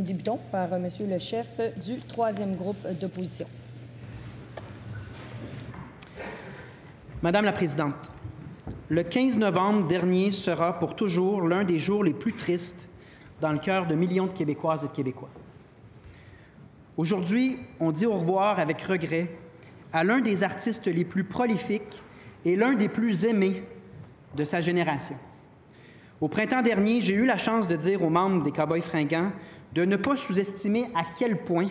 débutons par Monsieur le chef du troisième groupe d'opposition. Madame la Présidente, le 15 novembre dernier sera pour toujours l'un des jours les plus tristes dans le cœur de millions de Québécoises et de Québécois. Aujourd'hui, on dit au revoir avec regret à l'un des artistes les plus prolifiques et l'un des plus aimés de sa génération. Au printemps dernier, j'ai eu la chance de dire aux membres des Cowboys fringants de ne pas sous-estimer à quel point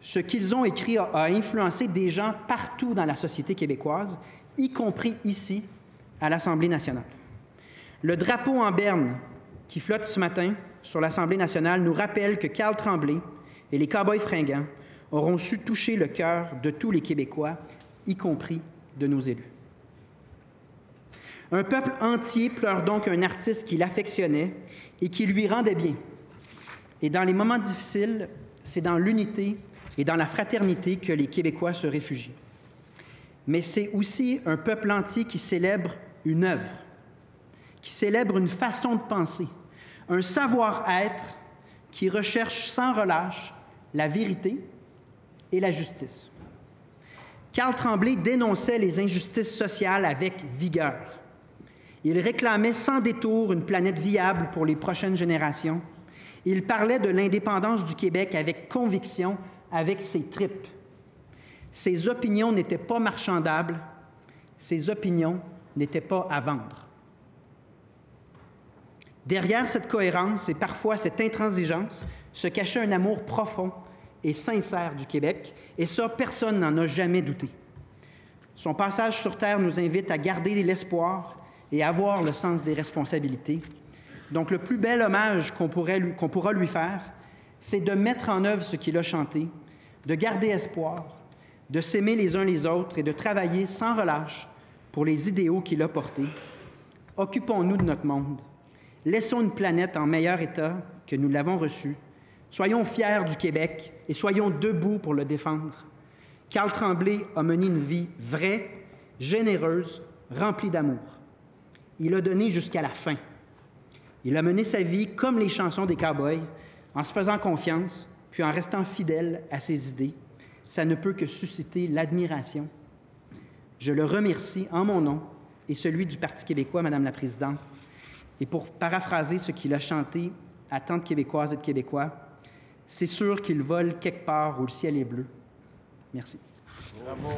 ce qu'ils ont écrit a influencé des gens partout dans la société québécoise, y compris ici, à l'Assemblée nationale. Le drapeau en berne qui flotte ce matin sur l'Assemblée nationale nous rappelle que Carl Tremblay et les Cowboys fringants auront su toucher le cœur de tous les Québécois, y compris de nos élus. Un peuple entier pleure donc un artiste qui l'affectionnait et qui lui rendait bien. Et dans les moments difficiles, c'est dans l'unité et dans la fraternité que les Québécois se réfugient. Mais c'est aussi un peuple entier qui célèbre une œuvre, qui célèbre une façon de penser, un savoir-être qui recherche sans relâche la vérité et la justice. Carl Tremblay dénonçait les injustices sociales avec vigueur. Il réclamait sans détour une planète viable pour les prochaines générations. Il parlait de l'indépendance du Québec avec conviction, avec ses tripes. Ses opinions n'étaient pas marchandables, ses opinions n'étaient pas à vendre. Derrière cette cohérence et parfois cette intransigeance se cachait un amour profond et sincère du Québec, et ça, personne n'en a jamais douté. Son passage sur Terre nous invite à garder l'espoir et à avoir le sens des responsabilités. Donc, le plus bel hommage qu'on pourra lui faire, c'est de mettre en œuvre ce qu'il a chanté, de garder espoir, de s'aimer les uns les autres et de travailler sans relâche pour les idéaux qu'il a portés. Occupons-nous de notre monde. Laissons une planète en meilleur état que nous l'avons reçue. Soyons fiers du Québec et soyons debout pour le défendre. Carl Tremblay a mené une vie vraie, généreuse, remplie d'amour. Il a donné jusqu'à la fin. Il a mené sa vie comme les chansons des Cowboys, en se faisant confiance, puis en restant fidèle à ses idées. Ça ne peut que susciter l'admiration. Je le remercie en mon nom et celui du Parti québécois, Madame la Présidente. Et pour paraphraser ce qu'il a chanté à tant de Québécoises et de Québécois, c'est sûr qu'il vole quelque part où le ciel est bleu. Merci. Bravo.